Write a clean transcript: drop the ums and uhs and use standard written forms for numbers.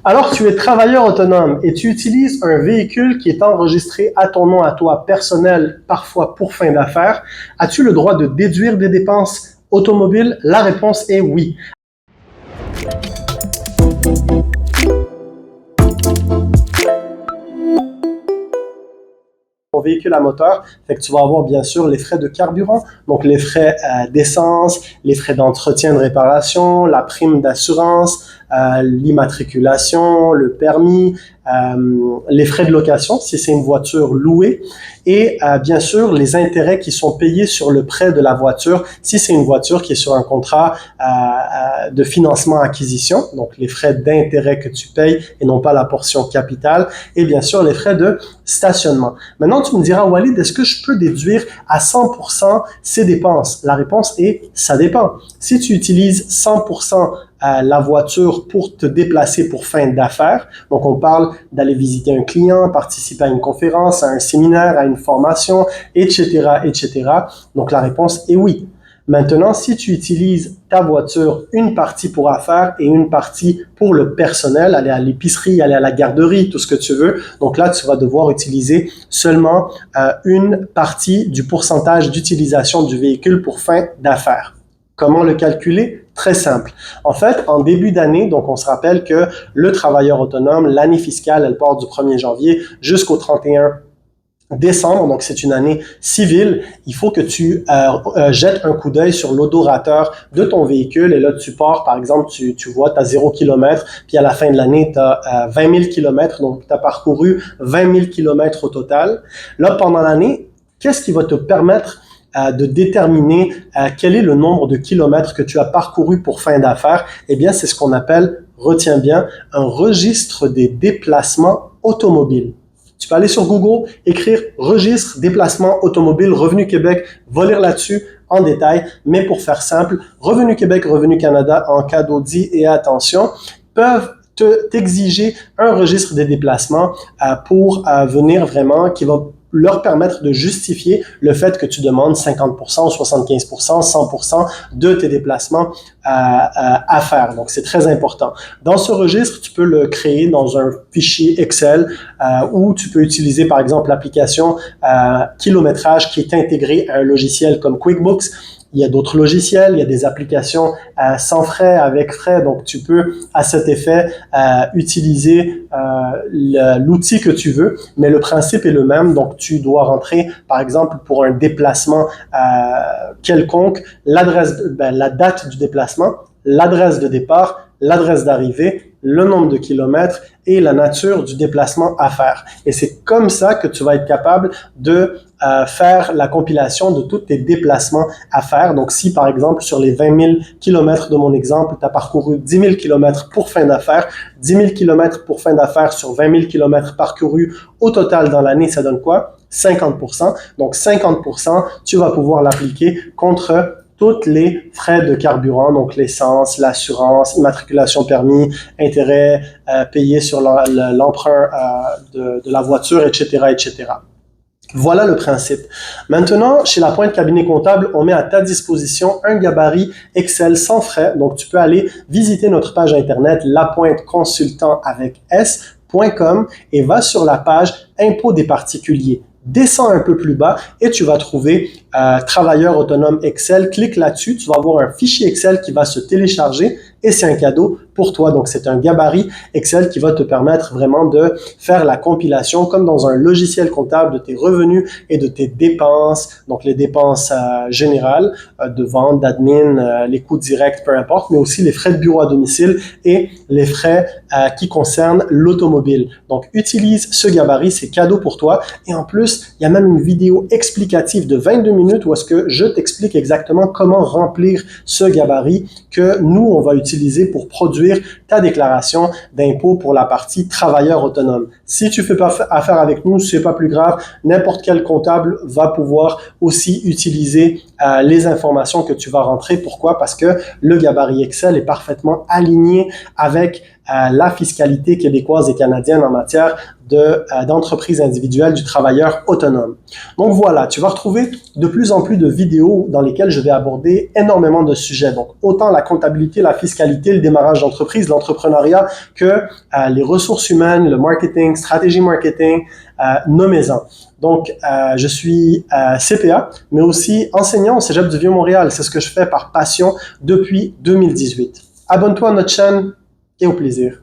Alors, tu es travailleur autonome et tu utilises un véhicule qui est enregistré à ton nom, à toi, personnel, parfois pour fin d'affaires. As-tu le droit de déduire des dépenses automobiles? La réponse est oui. Ton véhicule à moteur, fait que tu vas avoir bien sûr les frais de carburant, donc les frais d'essence, les frais d'entretien de réparation, la prime d'assurance, l'immatriculation, le permis, les frais de location si c'est une voiture louée et bien sûr les intérêts qui sont payés sur le prêt de la voiture si c'est une voiture qui est sur un contrat de financement acquisition, donc les frais d'intérêt que tu payes et non pas la portion capitale et bien sûr les frais de stationnement. Maintenant, tu me diras, Walid, est-ce que je peux déduire à 100% ces dépenses? La réponse est, ça dépend. Si tu utilises 100% la voiture pour te déplacer pour fin d'affaires, donc on parle d'aller visiter un client, participer à une conférence, à un séminaire, à une formation, etc., etc. Donc la réponse est oui. Maintenant, si tu utilises ta voiture, une partie pour affaires et une partie pour le personnel, aller à l'épicerie, aller à la garderie, tout ce que tu veux, donc là, tu vas devoir utiliser seulement une partie du pourcentage d'utilisation du véhicule pour fin d'affaires. Comment le calculer? Très simple. En fait, en début d'année, donc on se rappelle que le travailleur autonome, l'année fiscale, elle part du 1er janvier jusqu'au 31 décembre, donc c'est une année civile, il faut que tu jettes un coup d'œil sur l'odorateur de ton véhicule et là tu pars, par exemple, tu vois, tu as 0 km, puis à la fin de l'année, tu as 20 000 km, donc tu as parcouru 20 000 km au total. Là, pendant l'année, qu'est-ce qui va te permettre de déterminer quel est le nombre de kilomètres que tu as parcouru pour fin d'affaires? Eh bien, c'est ce qu'on appelle, retiens bien, un registre des déplacements automobiles. Tu peux aller sur Google, écrire « Registre déplacement automobile Revenu Québec », va lire là-dessus en détail, mais pour faire simple, Revenu Québec, Revenu Canada, en cas d'audit et attention, peuvent t'exiger un registre des déplacements pour venir vraiment, qui va leur permettre de justifier le fait que tu demandes 50%, 75%, 100% de tes déplacements à faire. Donc, c'est très important. Dans ce registre, tu peux le créer dans un fichier Excel ou tu peux utiliser, par exemple, l'application Kilométrage qui est intégrée à un logiciel comme QuickBooks. Il y a d'autres logiciels, il y a des applications sans frais, avec frais, donc tu peux à cet effet utiliser l'outil que tu veux, mais le principe est le même, donc tu dois rentrer, par exemple, pour un déplacement quelconque, la date du déplacement, l'adresse de départ, l'adresse d'arrivée, le nombre de kilomètres et la nature du déplacement à faire. Et c'est comme ça que tu vas être capable de faire la compilation de tous tes déplacements à faire. Donc, si par exemple, sur les 20 000 kilomètres de mon exemple, tu as parcouru 10 000 kilomètres pour fin d'affaires, 10 000 kilomètres pour fin d'affaires sur 20 000 kilomètres parcourus au total dans l'année, ça donne quoi? 50%. Donc, 50%, tu vas pouvoir l'appliquer contre tous les frais de carburant, donc l'essence, l'assurance, immatriculation permis, intérêts payés sur l'emprunt de la voiture, etc., etc. Voilà le principe. Maintenant, chez La Pointe Cabinet Comptable, on met à ta disposition un gabarit Excel sans frais. Donc, tu peux aller visiter notre page Internet lapointeconsultant avec s.com et va sur la page Impôts des particuliers. Descends un peu plus bas et tu vas trouver Travailleur autonome Excel. Clique là-dessus, tu vas avoir un fichier Excel qui va se télécharger et c'est un cadeau pour toi. Donc, c'est un gabarit Excel qui va te permettre vraiment de faire la compilation comme dans un logiciel comptable de tes revenus et de tes dépenses, donc les dépenses générales de vente, d'admin, les coûts directs, peu importe, mais aussi les frais de bureau à domicile et les frais qui concernent l'automobile. Donc, utilise ce gabarit, c'est cadeau pour toi. Et en plus, il y a même une vidéo explicative de 22 minutes où est-ce que je t'explique exactement comment remplir ce gabarit que nous, on va utiliser pour produire ta déclaration d'impôt pour la partie travailleur autonome. Si tu fais pas affaire avec nous, c'est pas plus grave. N'importe quel comptable va pouvoir aussi utiliser les informations que tu vas rentrer. Pourquoi? Parce que le gabarit Excel est parfaitement aligné avec la fiscalité québécoise et canadienne en matière d'entreprise individuelle du travailleur autonome. Donc voilà, tu vas retrouver de plus en plus de vidéos dans lesquelles je vais aborder énormément de sujets. Donc autant la comptabilité, la fiscalité, le démarrage d'entreprise, l'entrepreneuriat, que les ressources humaines, le marketing, stratégie marketing, nommez-en. Donc, je suis CPA, mais aussi enseignant au Cégep du Vieux-Montréal. C'est ce que je fais par passion depuis 2018. Abonne-toi à notre chaîne et au plaisir.